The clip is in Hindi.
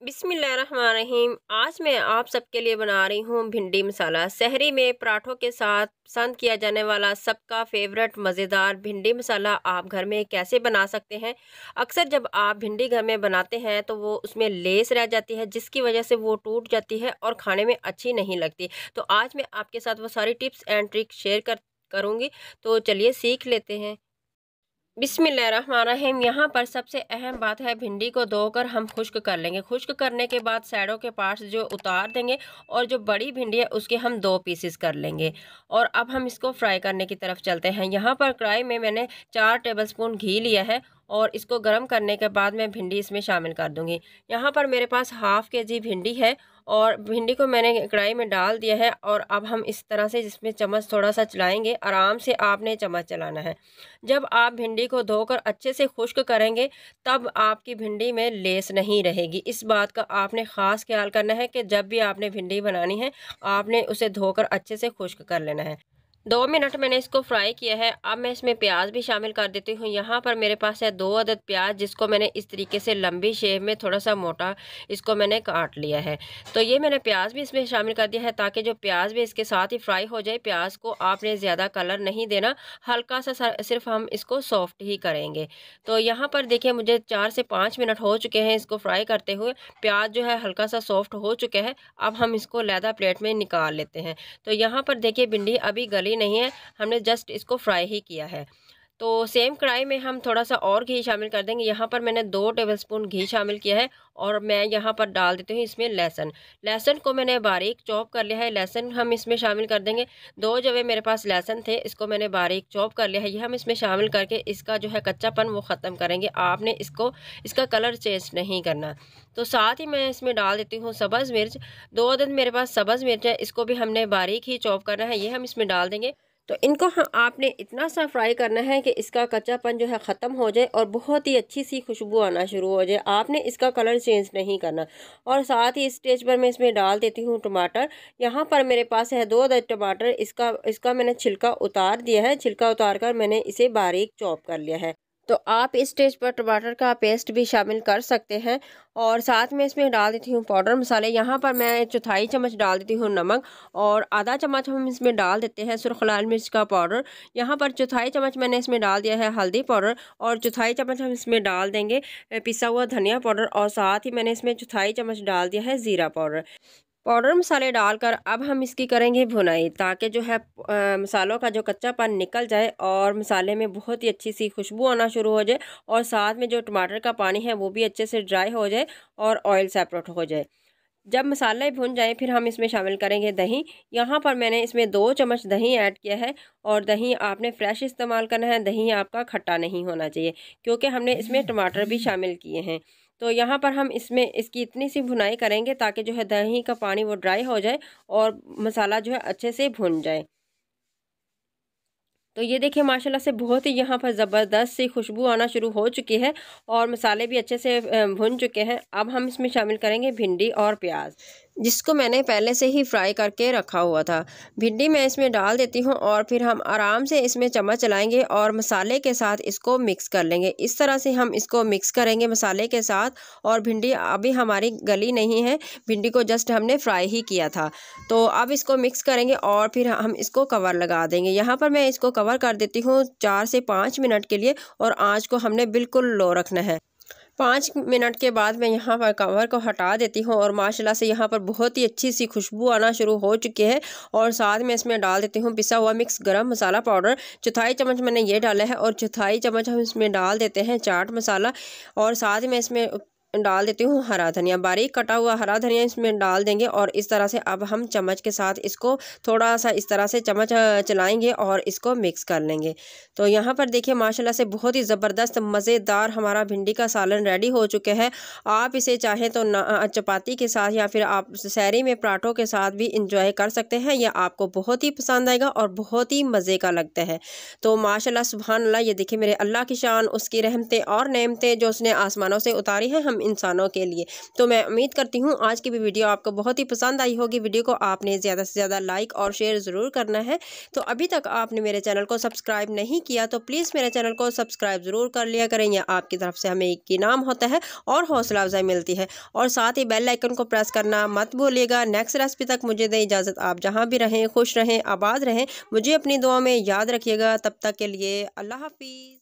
बिस्मिल्लाहिर्रहमानिर्रहीम। आज मैं आप सबके लिए बना रही हूँ भिंडी मसाला। सहरी में पराठों के साथ पसंद किया जाने वाला सबका फेवरेट मज़ेदार भिंडी मसाला आप घर में कैसे बना सकते हैं। अक्सर जब आप भिंडी घर में बनाते हैं तो वो उसमें लेस रह जाती है, जिसकी वजह से वो टूट जाती है और खाने में अच्छी नहीं लगती। तो आज मैं आपके साथ वो सारी टिप्स एंड ट्रिक शेयर करूँगी। तो चलिए सीख लेते हैं। बिस्मिल्लाहिर्रहमानिर्रहीम। यहाँ पर सबसे अहम बात है, भिंडी को धोकर हम खुश्क कर लेंगे। खुश्क करने के बाद साइडों के पार्ट्स जो उतार देंगे और जो बड़ी भिंडी है उसके हम 2 पीसेस कर लेंगे। और अब हम इसको फ्राई करने की तरफ चलते हैं। यहाँ पर कढ़ाई में मैंने 4 टेबलस्पून घी लिया है और इसको गर्म करने के बाद मैं भिंडी इसमें शामिल कर दूँगी। यहाँ पर मेरे पास हाफ़ केजी भिंडी है और भिंडी को मैंने कढ़ाई में डाल दिया है। और अब हम इस तरह से जिसमें चम्मच थोड़ा सा चलाएंगे, आराम से आपने चम्मच चलाना है। जब आप भिंडी को धोकर अच्छे से खुश्क करेंगे तब आपकी भिंडी में लेस नहीं रहेगी। इस बात का आपने ख़ास ख्याल करना है कि जब भी आपने भिंडी बनानी है आपने उसे धोकर अच्छे से खुश्क कर लेना है। 2 मिनट मैंने इसको फ्राई किया है। अब मैं इसमें प्याज भी शामिल कर देती हूँ। यहाँ पर मेरे पास है 2 अदद प्याज, जिसको मैंने इस तरीके से लंबी शेप में थोड़ा सा मोटा इसको मैंने काट लिया है। तो ये मैंने प्याज भी इसमें शामिल कर दिया है ताकि जो प्याज भी इसके साथ ही फ्राई हो जाए। प्याज को आपने ज़्यादा कलर नहीं देना, हल्का सा सिर्फ हम इसको सॉफ्ट ही करेंगे। तो यहाँ पर देखिए मुझे 4 से 5 मिनट हो चुके हैं इसको फ्राई करते हुए। प्याज जो है हल्का सा सॉफ्ट हो चुका है। अब हम इसको लैदा प्लेट में निकाल लेते हैं। तो यहाँ पर देखिए भिंडी अभी गली नहीं है, हमने जस्ट इसको फ्राई ही किया है। तो सेम कढ़ाई में हम थोड़ा सा और घी शामिल कर देंगे। यहाँ पर मैंने 2 टेबलस्पून घी शामिल किया है और मैं यहाँ पर डाल देती हूँ इसमें लहसुन। लहसुन को मैंने बारीक चॉप कर लिया है। लहसुन हम इसमें शामिल कर देंगे। 2 जवे मेरे पास लहसुन थे, इसको मैंने बारीक चॉप कर लिया है। ये हम इसमें शामिल करके इसका जो है कच्चापन वो ख़त्म करेंगे। आपने इसका कलर चेंज नहीं करना। तो साथ ही मैं इसमें डाल देती हूँ सब्ज़ मिर्च। 2 अदद मेरे पास सब्ज़ मिर्च है, इसको भी हमने बारीक ही चॉप करना है। ये हम इसमें डाल देंगे। तो इनको आपने इतना सा फ्राई करना है कि इसका कच्चापन जो है ख़त्म हो जाए और बहुत ही अच्छी सी खुशबू आना शुरू हो जाए। आपने इसका कलर चेंज नहीं करना। और साथ ही इस स्टेज पर मैं इसमें डाल देती हूँ टमाटर। यहाँ पर मेरे पास है 2 अदद टमाटर। इसका मैंने छिलका उतार दिया है। छिलका उतार कर मैंने इसे बारीक चॉप कर लिया है। तो आप इस स्टेज पर टमाटर का पेस्ट भी शामिल कर सकते हैं। और साथ में इसमें डाल देती हूँ पाउडर मसाले। यहाँ पर मैं 1/4 चम्मच डाल देती हूँ नमक और आधा चम्मच हम इसमें डाल देते हैं सुर्ख लाल मिर्च का पाउडर। यहाँ पर 1/4 चम्मच मैंने इसमें डाल दिया है हल्दी पाउडर और 1/4 चम्मच हम इसमें डाल देंगे पिसा हुआ धनिया पाउडर। और साथ ही मैंने इसमें 1/4 चम्मच डाल दिया है ज़ीरा पाउडर। पाउडर मसाले डालकर अब हम इसकी करेंगे भुनाई, ताकि जो है मसालों का जो कच्चापन निकल जाए और मसाले में बहुत ही अच्छी सी खुशबू आना शुरू हो जाए और साथ में जो टमाटर का पानी है वो भी अच्छे से ड्राई हो जाए और ऑयल सेपरेट हो जाए। जब मसाले भुन जाए फिर हम इसमें शामिल करेंगे दही। यहाँ पर मैंने इसमें 2 चम्मच दही ऐड किया है और दही आपने फ्रेश इस्तेमाल करना है। दही आपका खट्टा नहीं होना चाहिए क्योंकि हमने इसमें टमाटर भी शामिल किए हैं। तो यहाँ पर हम इसमें इसकी इतनी सी भुनाई करेंगे ताकि जो है दही का पानी वो ड्राई हो जाए और मसाला जो है अच्छे से भुन जाए। तो ये देखिए माशाल्लाह से बहुत ही यहाँ पर ज़बरदस्त सी खुशबू आना शुरू हो चुकी है और मसाले भी अच्छे से भुन चुके हैं। अब हम इसमें शामिल करेंगे भिंडी और प्याज, जिसको मैंने पहले से ही फ्राई करके रखा हुआ था। भिंडी मैं इसमें डाल देती हूँ और फिर हम आराम से इसमें चम्मच चलाएंगे और मसाले के साथ इसको मिक्स कर लेंगे। इस तरह से हम इसको मिक्स करेंगे मसाले के साथ। और भिंडी अभी हमारी गली नहीं है, भिंडी को जस्ट हमने फ्राई ही किया था। तो अब इसको मिक्स करेंगे और फिर हम इसको कवर लगा देंगे। यहाँ पर मैं इसको कवर कर देती हूँ 4 से 5 मिनट के लिए और आँच को हमने बिल्कुल लो रखना है। 5 मिनट के बाद मैं यहाँ पर कवर को हटा देती हूँ और माशाल्लाह से यहाँ पर बहुत ही अच्छी सी खुशबू आना शुरू हो चुकी है। और साथ में इसमें डाल देती हूँ पिसा हुआ मिक्स गरम मसाला पाउडर। 1/4 चम्मच मैंने ये डाला है और 1/4 चम्मच हम इसमें डाल देते हैं चाट मसाला। और साथ में इसमें डाल देती हूँ हरा धनिया, बारीक कटा हुआ हरा धनिया इसमें डाल देंगे। और इस तरह से अब हम चम्मच के साथ इसको थोड़ा सा इस तरह से चम्मच चलाएंगे और इसको मिक्स कर लेंगे। तो यहाँ पर देखिए माशाल्लाह से बहुत ही ज़बरदस्त मज़ेदार हमारा भिंडी का सालन रेडी हो चुके हैं। आप इसे चाहें तो चपाती के साथ या फिर आप सहरी में पराठों के साथ भी इंजॉय कर सकते हैं। यह आपको बहुत ही पसंद आएगा और बहुत ही मज़े का लगता है। तो माशाल्लाह सुभान अल्लाह, ये देखिए मेरे अल्लाह की शान, उसकी रहमतें और नेमतें जो उसने आसमानों से उतारी हैं हम हम इंसानों के लिए। तो मैं उम्मीद करती हूँ आज की भी वीडियो आपको बहुत ही पसंद आई होगी। वीडियो को आपने ज़्यादा से ज़्यादा लाइक और शेयर ज़रूर करना है। तो अभी तक आपने मेरे चैनल को सब्सक्राइब नहीं किया तो प्लीज़ मेरे चैनल को सब्सक्राइब ज़रूर कर लिया करें। यह आपकी तरफ से हमें एक इनाम होता है और हौसला अफजाई मिलती है। और साथ ही बेल आइकन को प्रेस करना मत भूलिएगा। नेक्स्ट रेसिपी तक मुझे दें इजाज़त। आप जहाँ भी रहें खुश रहें, आबाद रहें, मुझे अपनी दुआ में याद रखिएगा। तब तक के लिए अल्लाह हाफिज़।